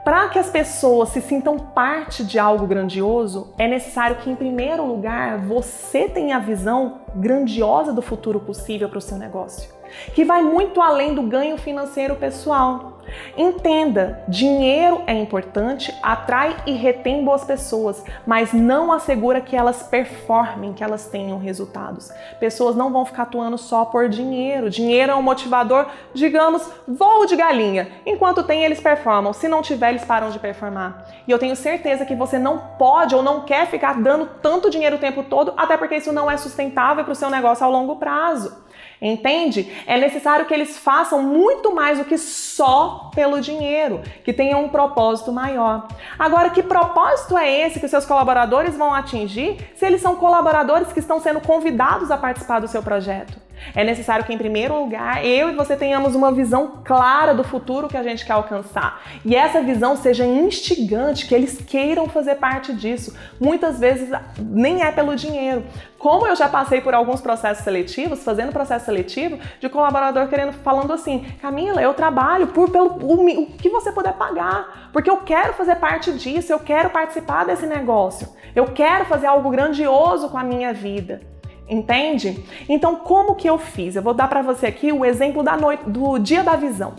para que as pessoas se sintam parte de algo grandioso, é necessário que, em primeiro lugar, você tenha a visão grandiosa do futuro possível para o seu negócio, que vai muito além do ganho financeiro pessoal. Entenda, dinheiro é importante, atrai e retém boas pessoas, mas não assegura que elas performem, que elas tenham resultados. Pessoas não vão ficar atuando só por dinheiro. Dinheiro é um motivador, digamos, voo de galinha. Enquanto tem, eles performam. Se não tiver, eles param de performar. E eu tenho certeza que você não pode ou não quer ficar dando tanto dinheiro o tempo todo, até porque isso não é sustentável para o seu negócio a longo prazo. Entende? É necessário que eles façam muito mais do que só pelo dinheiro, que tenham um propósito maior. Agora, que propósito é esse que os seus colaboradores vão atingir se eles são colaboradores que estão sendo convidados a participar do seu projeto? É necessário que, em primeiro lugar, eu e você tenhamos uma visão clara do futuro que a gente quer alcançar. E essa visão seja instigante, que eles queiram fazer parte disso. Muitas vezes nem é pelo dinheiro. Como eu já passei por alguns processos seletivos, fazendo processo seletivo, de colaborador falando assim: Camila, eu trabalho o que você puder pagar, porque eu quero fazer parte disso, eu quero participar desse negócio, eu quero fazer algo grandioso com a minha vida. Entende? Então, como que eu fiz? Eu vou dar para você aqui o exemplo do dia da visão.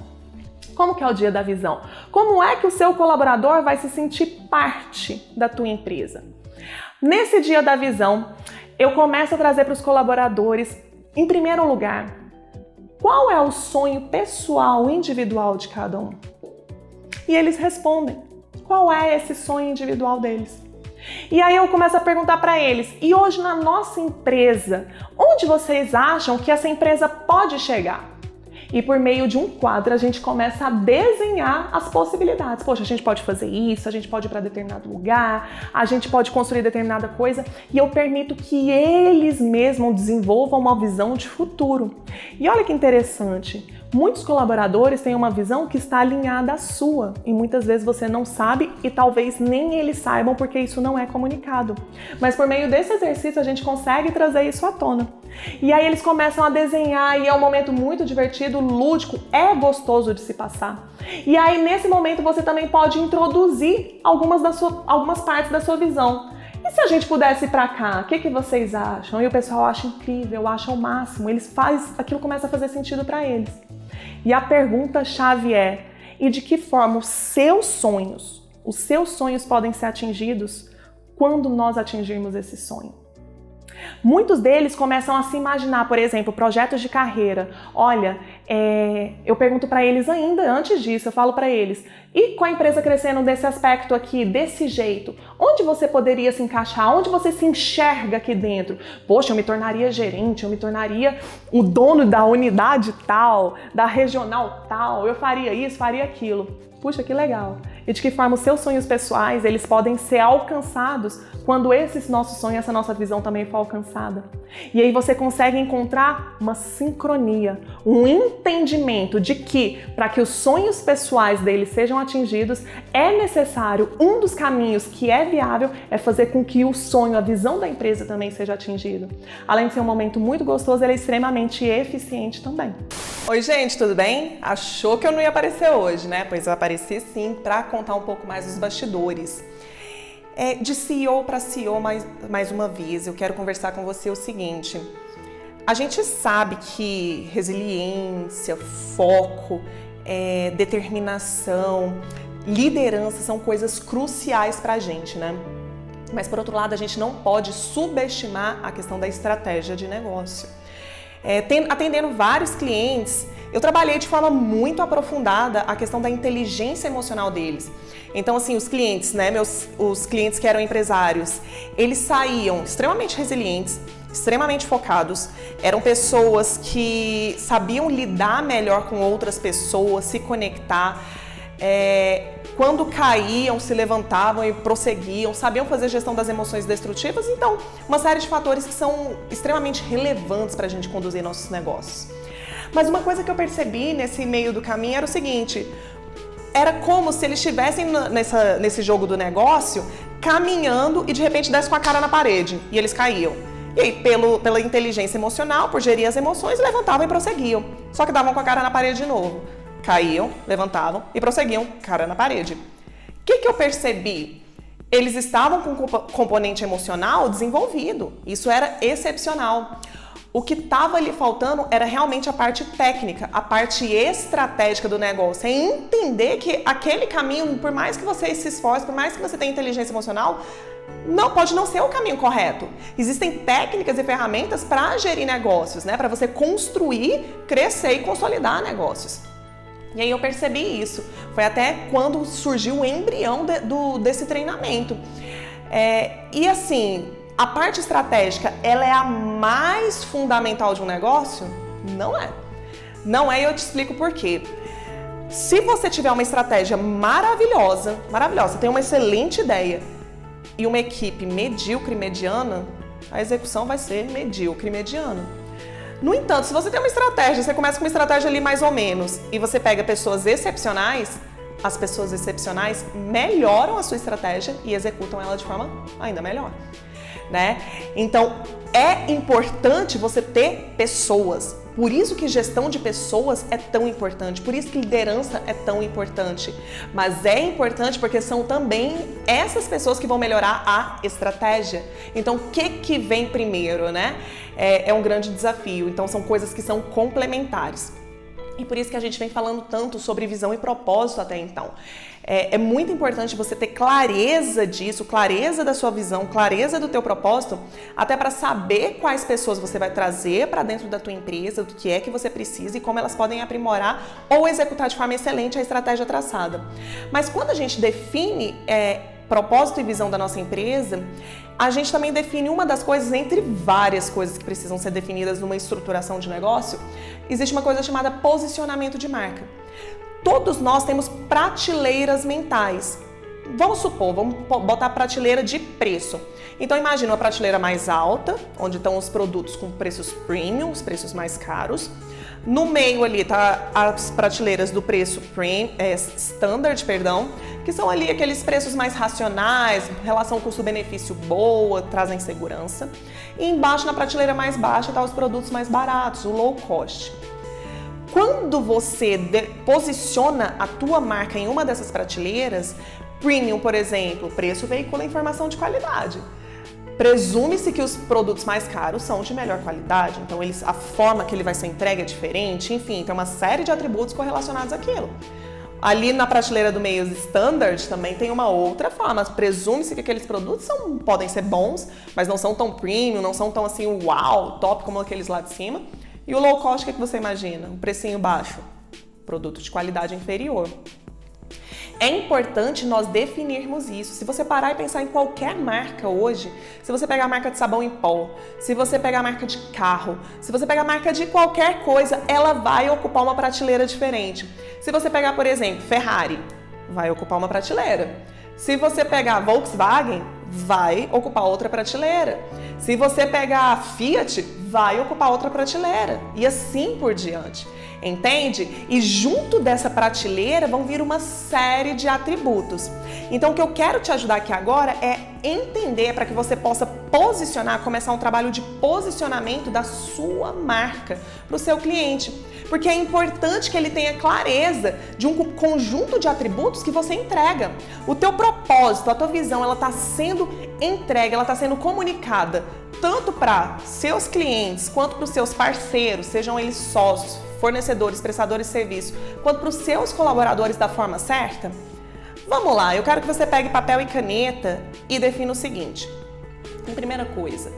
Como que é o dia da visão? Como é que o seu colaborador vai se sentir parte da tua empresa? Nesse dia da visão, eu começo a trazer para os colaboradores, em primeiro lugar, qual é o sonho pessoal, individual de cada um? E eles respondem. Qual é esse sonho individual deles? E aí eu começo a perguntar para eles: e hoje na nossa empresa, onde vocês acham que essa empresa pode chegar? E por meio de um quadro a gente começa a desenhar as possibilidades. Poxa, a gente pode fazer isso, a gente pode ir para determinado lugar, a gente pode construir determinada coisa, e eu permito que eles mesmos desenvolvam uma visão de futuro. E olha que interessante, muitos colaboradores têm uma visão que está alinhada à sua, e muitas vezes você não sabe e talvez nem eles saibam porque isso não é comunicado. Mas por meio desse exercício a gente consegue trazer isso à tona. E aí eles começam a desenhar e é um momento muito divertido, lúdico, é gostoso de se passar. E aí nesse momento você também pode introduzir algumas partes da sua visão. E se a gente pudesse ir pra cá, o que vocês acham? E o pessoal acha incrível, acha o máximo, aquilo começa a fazer sentido para eles. E a pergunta-chave é: e de que forma os seus sonhos podem ser atingidos quando nós atingirmos esse sonho? Muitos deles começam a se imaginar, por exemplo, projetos de carreira. Olha, eu pergunto para eles ainda, antes disso, eu falo para eles: e com a empresa crescendo desse aspecto aqui, desse jeito, onde você poderia se encaixar? Onde você se enxerga aqui dentro? Poxa, eu me tornaria gerente, eu me tornaria o dono da unidade tal, da regional tal, eu faria isso, faria aquilo. Puxa, que legal! E de que forma os seus sonhos pessoais, eles podem ser alcançados quando esse nosso sonho, essa nossa visão também for alcançada. E aí você consegue encontrar uma sincronia, um entendimento de que, para que os sonhos pessoais deles sejam atingidos, é necessário, um dos caminhos que é viável, é fazer com que o sonho, a visão da empresa também seja atingido. Além de ser um momento muito gostoso, ele é extremamente eficiente também. Oi gente, tudo bem? Achou que eu não ia aparecer hoje, né? Pois eu apareci sim, para contar um pouco mais dos bastidores. De CEO para CEO mais uma vez, eu quero conversar com você o seguinte: a gente sabe que resiliência, foco, determinação, liderança são coisas cruciais para a gente, né? Mas, por outro lado, a gente não pode subestimar a questão da estratégia de negócio. Atendendo vários clientes, eu trabalhei de forma muito aprofundada a questão da inteligência emocional deles. Então, assim, os clientes, né, os clientes que eram empresários, eles saíam extremamente resilientes, extremamente focados, eram pessoas que sabiam lidar melhor com outras pessoas, se conectar, quando caíam, se levantavam e prosseguiam, sabiam fazer gestão das emoções destrutivas. Então, uma série de fatores que são extremamente relevantes para a gente conduzir nossos negócios. Mas uma coisa que eu percebi nesse meio do caminho era o seguinte: era como se eles estivessem nesse jogo do negócio, caminhando e de repente desse com a cara na parede e eles caíam. E aí, pela inteligência emocional, por gerir as emoções, levantavam e prosseguiam. Só que davam com a cara na parede de novo. Caíam, levantavam e prosseguiam, cara na parede. O que eu percebi? Eles estavam com componente emocional desenvolvido. Isso era excepcional. O que estava ali faltando era realmente a parte técnica, a parte estratégica do negócio. É entender que aquele caminho, por mais que você se esforce, por mais que você tenha inteligência emocional, pode não ser o caminho correto. Existem técnicas e ferramentas para gerir negócios, né? Para você construir, crescer e consolidar negócios. E aí eu percebi isso. Foi até quando surgiu o embrião desse treinamento. E assim, a parte estratégica, ela é a mais fundamental de um negócio? Não é. Não é, e eu te explico por quê. Se você tiver uma estratégia maravilhosa, tem uma excelente ideia e uma equipe medíocre, mediana, a execução vai ser medíocre, mediana. No entanto, se você tem uma estratégia, você começa com uma estratégia ali mais ou menos e você pega pessoas excepcionais, as pessoas excepcionais melhoram a sua estratégia e executam ela de forma ainda melhor, né? Então, é importante você ter pessoas. Por isso que gestão de pessoas é tão importante, por isso que liderança é tão importante. Mas é importante porque são também essas pessoas que vão melhorar a estratégia. Então, o que vem primeiro, né? É um grande desafio. Então, são coisas que são complementares. E por isso que a gente vem falando tanto sobre visão e propósito até então. É muito importante você ter clareza disso, clareza da sua visão, clareza do teu propósito, até para saber quais pessoas você vai trazer para dentro da tua empresa, do que é que você precisa e como elas podem aprimorar ou executar de forma excelente a estratégia traçada. Mas quando a gente define propósito e visão da nossa empresa, a gente também define uma das coisas, entre várias coisas que precisam ser definidas numa estruturação de negócio, existe uma coisa chamada posicionamento de marca. Todos nós temos prateleiras mentais. Vamos supor, vamos botar a prateleira de preço. Então imagina uma prateleira mais alta, onde estão os produtos com preços premium, os preços mais caros. No meio ali tá as prateleiras do preço standard, que são ali aqueles preços mais racionais, relação custo-benefício boa, trazem segurança. E embaixo, na prateleira mais baixa, tá os produtos mais baratos, o low cost. Quando você posiciona a tua marca em uma dessas prateleiras, premium, por exemplo, preço veicula informação de qualidade. Presume-se que os produtos mais caros são de melhor qualidade, então a forma que ele vai ser entregue é diferente, enfim, tem uma série de atributos correlacionados àquilo. Ali na prateleira do meio standard também tem uma outra forma, presume-se que aqueles produtos podem ser bons, mas não são tão premium, não são tão assim, uau, top como aqueles lá de cima. E o low cost, o que você imagina? Um precinho baixo, produto de qualidade inferior. É importante nós definirmos isso. Se você parar e pensar em qualquer marca hoje, se você pegar a marca de sabão em pó, se você pegar a marca de carro, se você pegar a marca de qualquer coisa, ela vai ocupar uma prateleira diferente. Se você pegar, por exemplo, Ferrari, vai ocupar uma prateleira. Se você pegar Volkswagen, vai ocupar outra prateleira. Se você pegar a Fiat, vai ocupar outra prateleira. E assim por diante. Entende? E junto dessa prateleira vão vir uma série de atributos. Então o que eu quero te ajudar aqui agora é entender para que você possa posicionar, começar um trabalho de posicionamento da sua marca para o seu cliente. Porque é importante que ele tenha clareza de um conjunto de atributos que você entrega. O teu propósito, a tua visão, ela está sendo entregue, ela está sendo comunicada tanto para seus clientes quanto para os seus parceiros, sejam eles sócios, fornecedores, prestadores de serviço, quanto para os seus colaboradores da forma certa? Vamos lá, eu quero que você pegue papel e caneta e defina o seguinte. Primeira coisa,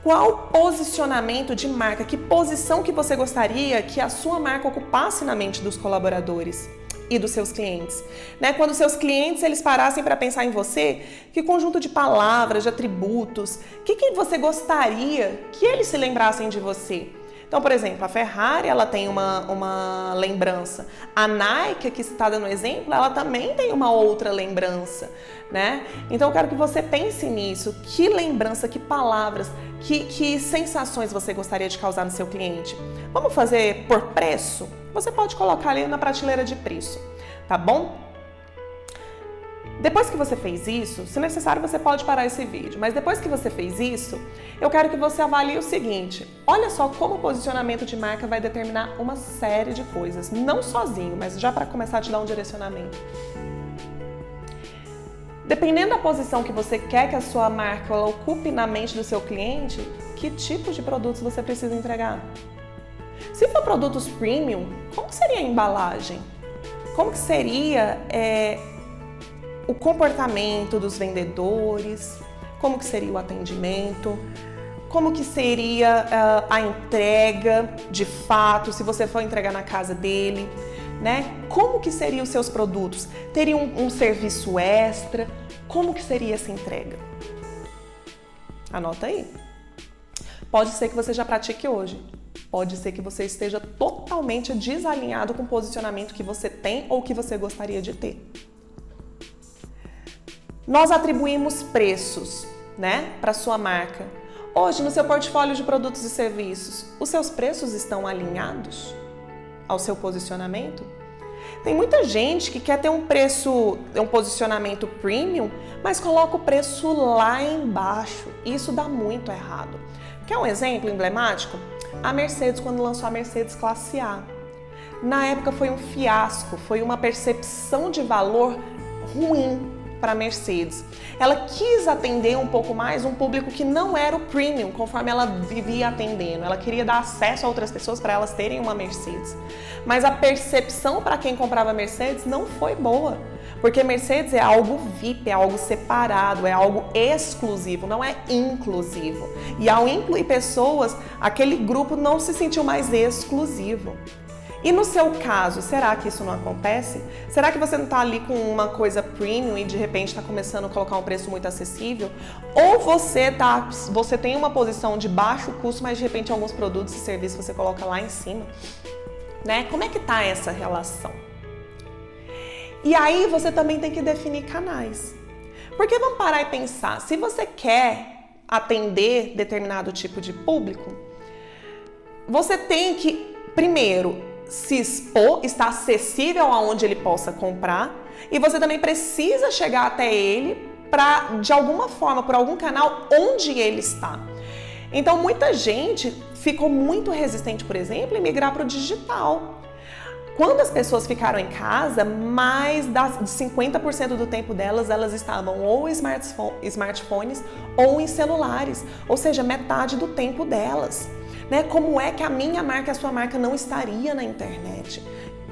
qual posicionamento de marca, que posição que você gostaria que a sua marca ocupasse na mente dos colaboradores e dos seus clientes? Né? Quando seus clientes eles parassem para pensar em você, que conjunto de palavras, de atributos, o que você gostaria que eles se lembrassem de você? Então, por exemplo, a Ferrari, ela tem uma lembrança. A Nike, que está dando exemplo, ela também tem uma outra lembrança, né? Então, eu quero que você pense nisso. Que lembrança, que palavras, que sensações você gostaria de causar no seu cliente? Vamos fazer por preço? Você pode colocar ali na prateleira de preço, tá bom? Depois que você fez isso, se necessário você pode parar esse vídeo, mas depois que você fez isso, eu quero que você avalie o seguinte, olha só como o posicionamento de marca vai determinar uma série de coisas, não sozinho, mas já para começar a te dar um direcionamento. Dependendo da posição que você quer que a sua marca ocupe na mente do seu cliente, que tipo de produtos você precisa entregar? Se for produtos premium, como seria a embalagem? Como que seria o comportamento dos vendedores, como que seria o atendimento, como que seria a entrega de fato, se você for entregar na casa dele, né? Como que seriam os seus produtos? Teria um serviço extra? Como que seria essa entrega? Anota aí. Pode ser que você já pratique hoje. Pode ser que você esteja totalmente desalinhado com o posicionamento que você tem ou que você gostaria de ter. Nós atribuímos preços, né, para sua marca. Hoje, no seu portfólio de produtos e serviços, os seus preços estão alinhados ao seu posicionamento? Tem muita gente que quer ter um posicionamento premium, mas coloca o preço lá embaixo. Isso dá muito errado. Quer um exemplo emblemático? A Mercedes, quando lançou a Mercedes Classe A. Na época foi um fiasco, foi uma percepção de valor ruim para a Mercedes. Ela quis atender um pouco mais um público que não era o premium, conforme ela vivia atendendo. Ela queria dar acesso a outras pessoas para elas terem uma Mercedes. Mas a percepção para quem comprava Mercedes não foi boa, porque Mercedes é algo VIP, é algo separado, é algo exclusivo, não é inclusivo. E ao incluir pessoas, aquele grupo não se sentiu mais exclusivo. E no seu caso, será que isso não acontece? Será que você não está ali com uma coisa premium e de repente está começando a colocar um preço muito acessível? Ou você tem uma posição de baixo custo, mas de repente alguns produtos e serviços você coloca lá em cima? Né? Como é que está essa relação? E aí você também tem que definir canais. Porque vamos parar e pensar, se você quer atender determinado tipo de público, você tem que, primeiro, se expor, estar acessível aonde ele possa comprar, e você também precisa chegar até ele para, de alguma forma, por algum canal onde ele está. Então, muita gente ficou muito resistente, por exemplo, em migrar para o digital. Quando as pessoas ficaram em casa, mais de 50% do tempo delas, elas estavam ou em smartphones ou em celulares, ou seja, metade do tempo delas. Né? Como é que a minha marca, a sua marca não estaria na internet?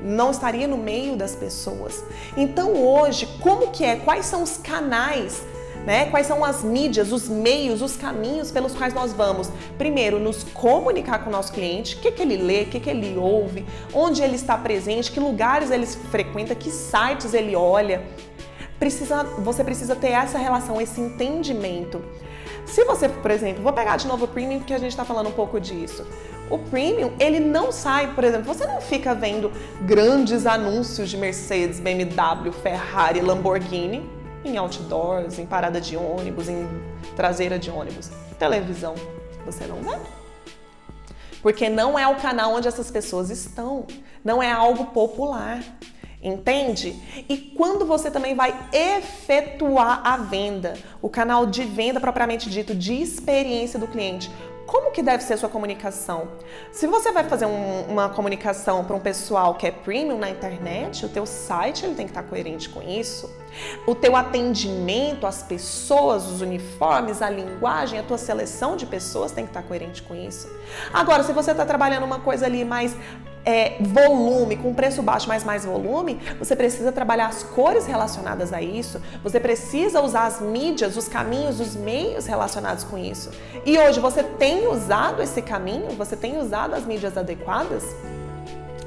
Não estaria no meio das pessoas? Então hoje, como que é? Quais são os canais? Né? Quais são as mídias, os meios, os caminhos pelos quais nós vamos, primeiro, nos comunicar com o nosso cliente, o que ele lê, o que ele ouve, onde ele está presente, que lugares ele frequenta, que sites ele olha. Você precisa ter essa relação, esse entendimento. Se você, por exemplo, vou pegar de novo o Premium, porque a gente está falando um pouco disso. O Premium, ele não sai, por exemplo, você não fica vendo grandes anúncios de Mercedes, BMW, Ferrari, Lamborghini em outdoors, em parada de ônibus, em traseira de ônibus. Televisão, você não vê. Porque não é o canal onde essas pessoas estão, não é algo popular. Entende? E quando você também vai efetuar a venda, o canal de venda propriamente dito, de experiência do cliente, Como que deve ser a sua comunicação? Se você vai fazer uma comunicação para um pessoal que é premium na internet, o teu site ele tem que estar coerente com isso. O teu atendimento às pessoas, os uniformes, a linguagem, a tua seleção de pessoas tem que estar coerente com isso. Agora, se você está trabalhando uma coisa ali mais volume, com preço baixo, mas mais volume, você precisa trabalhar as cores relacionadas a isso, você precisa usar as mídias, os caminhos, os meios relacionados com isso. E hoje você tem usado esse caminho? Você tem usado as mídias adequadas?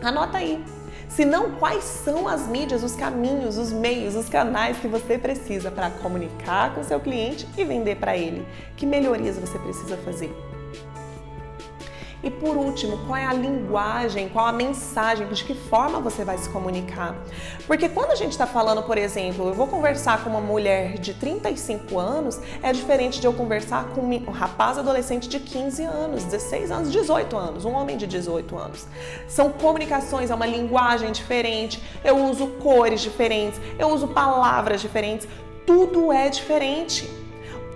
Anota aí. Se não, quais são as mídias, os caminhos, os meios, os canais que você precisa para comunicar com o seu cliente e vender para ele? Que melhorias você precisa fazer? E por último, qual é a linguagem, qual a mensagem, de que forma você vai se comunicar? Porque quando a gente está falando, por exemplo, eu vou conversar com uma mulher de 35 anos, é diferente de eu conversar com um rapaz adolescente de 15 anos, 16 anos, 18 anos, um homem de 18 anos. São comunicações, é uma linguagem diferente, eu uso cores diferentes, eu uso palavras diferentes, tudo é diferente.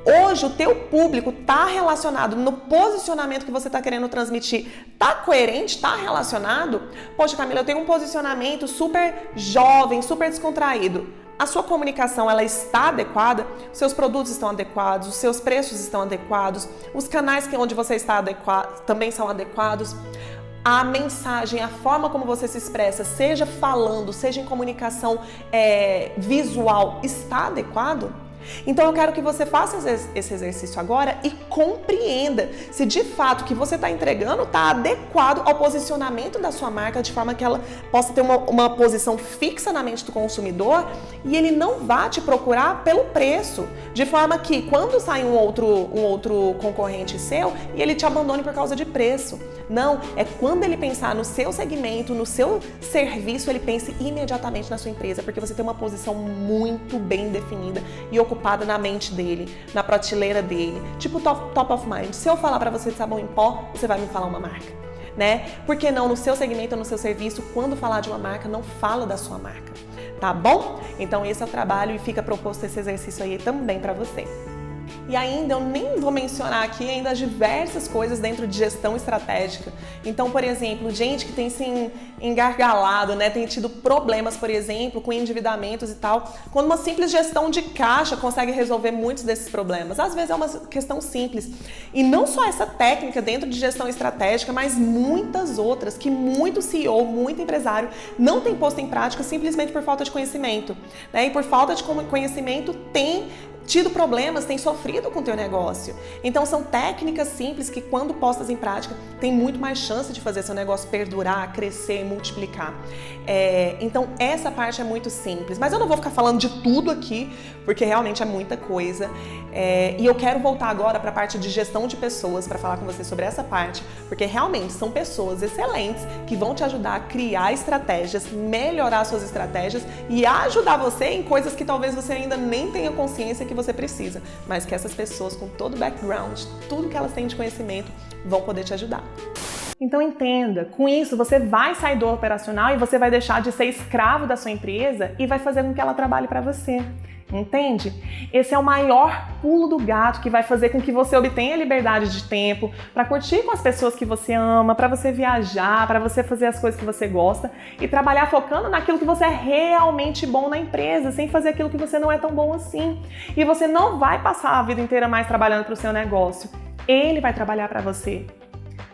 Hoje o teu público está relacionado no posicionamento que você está querendo transmitir, está coerente, está relacionado? Poxa, Camila, eu tenho um posicionamento super jovem, super descontraído. A sua comunicação ela está adequada? Os seus produtos estão adequados? Os seus preços estão adequados? Os canais onde você está também são adequados? A mensagem, a forma como você se expressa, seja falando, seja em comunicação visual, está adequado? Então eu quero que você faça esse exercício agora e compreenda se de fato o que você está entregando está adequado ao posicionamento da sua marca, de forma que ela possa ter uma posição fixa na mente do consumidor e ele não vá te procurar pelo preço, de forma que quando sai um outro concorrente seu e ele te abandone por causa de preço. Não, é quando ele pensar no seu segmento, no seu serviço, ele pense imediatamente na sua empresa, porque você tem uma posição muito bem definida e ocupada na mente dele, na prateleira dele, tipo top of mind. Se eu falar para você de sabão em pó, você vai me falar uma marca, né? Por que não no seu segmento, no seu serviço, quando falar de uma marca, não fala da sua marca, tá bom? Então esse é o trabalho e fica proposto esse exercício aí também para você. E ainda eu nem vou mencionar aqui ainda as diversas coisas dentro de gestão estratégica. Então, por exemplo, gente que tem se engargalado, né, tem tido problemas, por exemplo, com endividamentos e tal, quando uma simples gestão de caixa consegue resolver muitos desses problemas. Às vezes é uma questão simples. E não só essa técnica dentro de gestão estratégica, mas muitas outras que muito CEO, muito empresário não tem posto em prática simplesmente por falta de conhecimento, né? E por falta de conhecimento tem tido problemas, tem sofrido com o teu negócio. Então são técnicas simples que quando postas em prática tem muito mais chance de fazer seu negócio perdurar, crescer, multiplicar. Então essa parte é muito simples, mas eu não vou ficar falando de tudo aqui, porque realmente é muita coisa. E eu quero voltar agora para a parte de gestão de pessoas para falar com você sobre essa parte, porque realmente são pessoas excelentes que vão te ajudar a criar estratégias, melhorar suas estratégias e ajudar você em coisas que talvez você ainda nem tenha consciência que você precisa, mas que essas pessoas com todo o background, tudo que elas têm de conhecimento, vão poder te ajudar. Então entenda, com isso você vai sair do operacional e você vai deixar de ser escravo da sua empresa e vai fazer com que ela trabalhe para você. Entende? Esse é o maior pulo do gato que vai fazer com que você obtenha liberdade de tempo para curtir com as pessoas que você ama, para você viajar, para você fazer as coisas que você gosta e trabalhar focando naquilo que você é realmente bom na empresa, sem fazer aquilo que você não é tão bom assim. E você não vai passar a vida inteira mais trabalhando para o seu negócio. Ele vai trabalhar para você.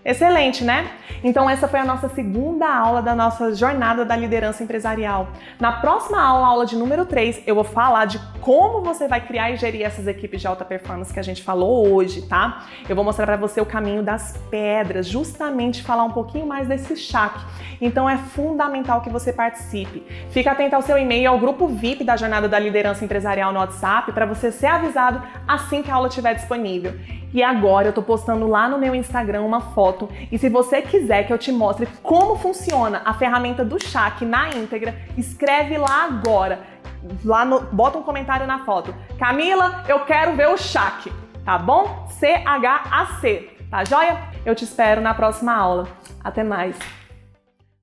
Excelente, né? Então essa foi a nossa segunda aula da nossa jornada da liderança empresarial. Na próxima aula, aula de número 3, eu vou falar de como você vai criar e gerir essas equipes de alta performance que a gente falou hoje, tá? Eu vou mostrar para você o caminho das pedras, justamente falar um pouquinho mais desse CHAC. Então é fundamental que você participe. Fica atento ao seu e-mail, ao grupo VIP da jornada da liderança empresarial no WhatsApp, para você ser avisado assim que a aula estiver disponível. E agora eu tô postando lá no meu Instagram uma foto e se você quiser que eu te mostre como funciona a ferramenta do CHAC na íntegra, escreve lá agora, bota um comentário na foto. Camila, eu quero ver o CHAC, tá bom? CHAC, tá joia? Eu te espero na próxima aula. Até mais!